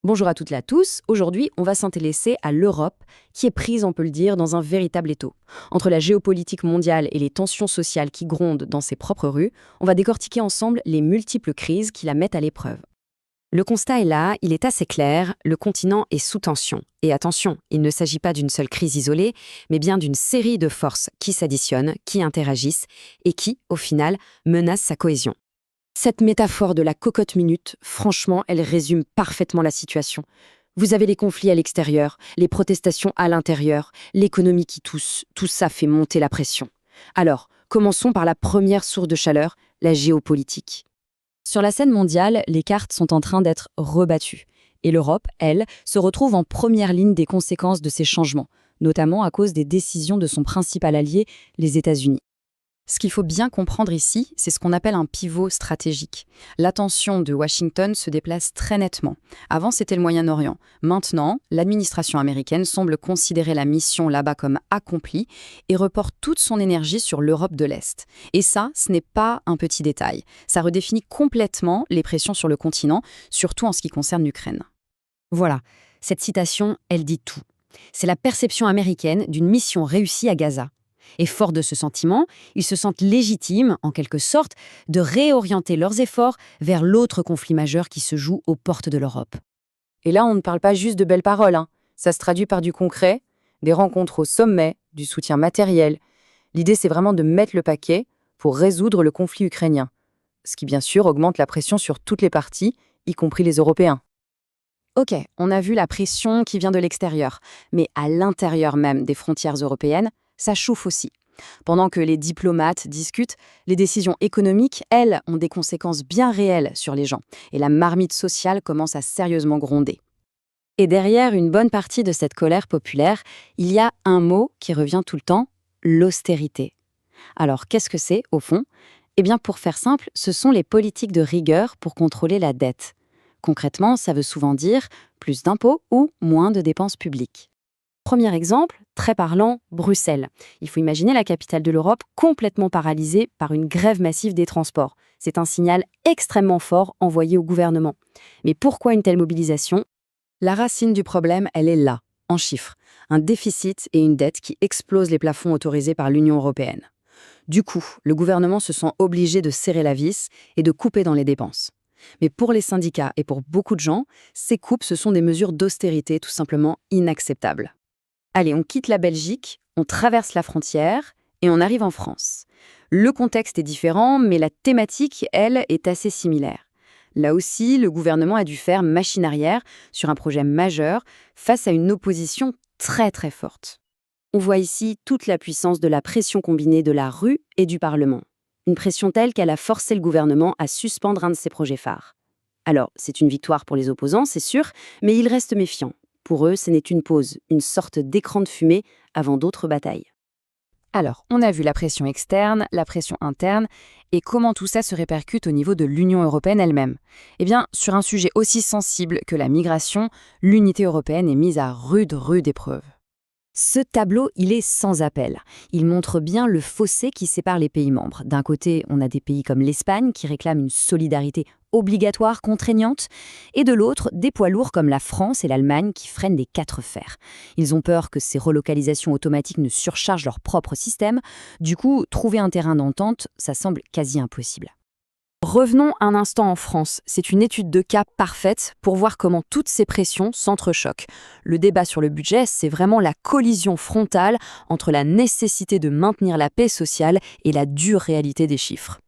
Bonjour à toutes et à tous. Aujourd'hui, on va s'intéresser à l'Europe, qui est prise, on peut le dire, dans un véritable étau. Entre la géopolitique mondiale et les tensions sociales qui grondent dans ses propres rues, on va décortiquer ensemble les multiples crises qui la mettent à l'épreuve. Le constat est là, il est assez clair, le continent est sous tension. Et attention, il ne s'agit pas d'une seule crise isolée, mais bien d'une série de forces qui s'additionnent, qui interagissent et qui, au final, menacent sa cohésion. Cette métaphore de la cocotte minute, franchement, elle résume parfaitement la situation. Vous avez les conflits à l'extérieur, les protestations à l'intérieur, l'économie qui tousse, tout ça fait monter la pression. Alors, commençons par la première source de chaleur, la géopolitique. Sur la scène mondiale, les cartes sont en train d'être rebattues. Et l'Europe, elle, se retrouve en première ligne des conséquences de ces changements, notamment à cause des décisions de son principal allié, les États-Unis. Ce qu'il faut bien comprendre ici, c'est ce qu'on appelle un pivot stratégique. L'attention de Washington se déplace très nettement. Avant, c'était le Moyen-Orient. Maintenant, l'administration américaine semble considérer la mission là-bas comme accomplie et reporte toute son énergie sur l'Europe de l'Est. Et ça, ce n'est pas un petit détail. Ça redéfinit complètement les pressions sur le continent, surtout en ce qui concerne l'Ukraine. Voilà, cette citation, elle dit tout. C'est la perception américaine d'une mission réussie à Gaza. Et fort de ce sentiment, ils se sentent légitimes, en quelque sorte, de réorienter leurs efforts vers l'autre conflit majeur qui se joue aux portes de l'Europe. Et là, on ne parle pas juste de belles paroles, hein. Ça se traduit par du concret, des rencontres au sommet, du soutien matériel. L'idée, c'est vraiment de mettre le paquet pour résoudre le conflit ukrainien. Ce qui, bien sûr, augmente la pression sur toutes les parties, y compris les Européens. Ok, on a vu la pression qui vient de l'extérieur, mais à l'intérieur même des frontières européennes, ça chauffe aussi. Pendant que les diplomates discutent, les décisions économiques, elles, ont des conséquences bien réelles sur les gens, et la marmite sociale commence à sérieusement gronder. Et derrière une bonne partie de cette colère populaire, il y a un mot qui revient tout le temps, l'austérité. Alors qu'est-ce que c'est, au fond? Eh bien, pour faire simple, ce sont les politiques de rigueur pour contrôler la dette. Concrètement, ça veut souvent dire plus d'impôts ou moins de dépenses publiques. Premier exemple, très parlant, Bruxelles. Il faut imaginer la capitale de l'Europe complètement paralysée par une grève massive des transports. C'est un signal extrêmement fort envoyé au gouvernement. Mais pourquoi une telle mobilisation? La racine du problème, elle est là, en chiffres. Un déficit et une dette qui explosent les plafonds autorisés par l'Union européenne. Du coup, le gouvernement se sent obligé de serrer la vis et de couper dans les dépenses. Mais pour les syndicats et pour beaucoup de gens, ces coupes, ce sont des mesures d'austérité tout simplement inacceptables. Allez, on quitte la Belgique, on traverse la frontière et on arrive en France. Le contexte est différent, mais la thématique, elle, est assez similaire. Là aussi, le gouvernement a dû faire machine arrière sur un projet majeur face à une opposition très très forte. On voit ici toute la puissance de la pression combinée de la rue et du Parlement. Une pression telle qu'elle a forcé le gouvernement à suspendre un de ses projets phares. Alors, c'est une victoire pour les opposants, c'est sûr, mais ils restent méfiants. Pour eux, ce n'est qu'une pause, une sorte d'écran de fumée avant d'autres batailles. Alors, on a vu la pression externe, la pression interne, et comment tout ça se répercute au niveau de l'Union européenne elle-même. Eh bien, sur un sujet aussi sensible que la migration, l'unité européenne est mise à rude épreuve. Ce tableau, il est sans appel. Il montre bien le fossé qui sépare les pays membres. D'un côté, on a des pays comme l'Espagne qui réclament une solidarité obligatoire, contraignante, et de l'autre, des poids lourds comme la France et l'Allemagne qui freinent des quatre fers. Ils ont peur que ces relocalisations automatiques ne surchargent leur propre système. Du coup, trouver un terrain d'entente, ça semble quasi impossible. Revenons un instant en France. C'est une étude de cas parfaite pour voir comment toutes ces pressions s'entrechoquent. Le débat sur le budget, c'est vraiment la collision frontale entre la nécessité de maintenir la paix sociale et la dure réalité des chiffres.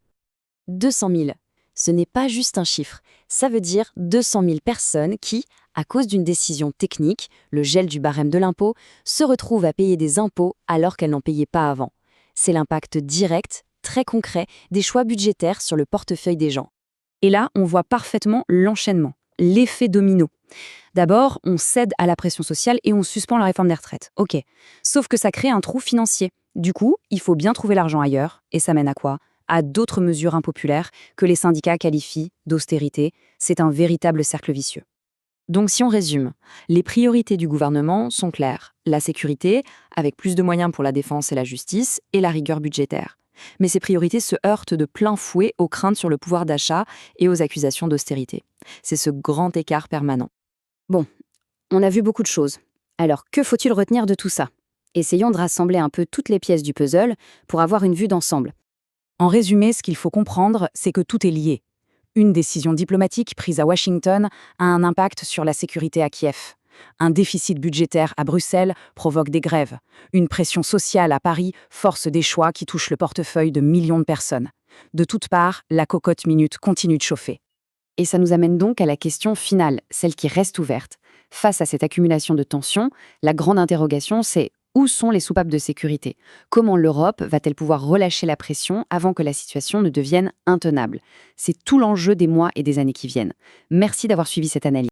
200 000. Ce n'est pas juste un chiffre. Ça veut dire 200 000 personnes qui, à cause d'une décision technique, le gel du barème de l'impôt, se retrouvent à payer des impôts alors qu'elles n'en payaient pas avant. C'est l'impact direct, très concret, des choix budgétaires sur le portefeuille des gens. Et là, on voit parfaitement l'enchaînement, l'effet domino. D'abord, on cède à la pression sociale et on suspend la réforme des retraites. Ok. Sauf que ça crée un trou financier. Du coup, il faut bien trouver l'argent ailleurs. Et ça mène à quoi? À d'autres mesures impopulaires que les syndicats qualifient d'austérité. C'est un véritable cercle vicieux. Donc si on résume, les priorités du gouvernement sont claires. La sécurité, avec plus de moyens pour la défense et la justice, et la rigueur budgétaire. Mais ces priorités se heurtent de plein fouet aux craintes sur le pouvoir d'achat et aux accusations d'austérité. C'est ce grand écart permanent. Bon, on a vu beaucoup de choses. Alors, que faut-il retenir de tout ça? Essayons de rassembler un peu toutes les pièces du puzzle pour avoir une vue d'ensemble. En résumé, ce qu'il faut comprendre, c'est que tout est lié. Une décision diplomatique prise à Washington a un impact sur la sécurité à Kiev. Un déficit budgétaire à Bruxelles provoque des grèves. Une pression sociale à Paris force des choix qui touchent le portefeuille de millions de personnes. De toutes parts, la cocotte minute continue de chauffer. Et ça nous amène donc à la question finale, celle qui reste ouverte. Face à cette accumulation de tensions, la grande interrogation, c'est où sont les soupapes de sécurité? Comment l'Europe va-t-elle pouvoir relâcher la pression avant que la situation ne devienne intenable? C'est tout l'enjeu des mois et des années qui viennent. Merci d'avoir suivi cette analyse.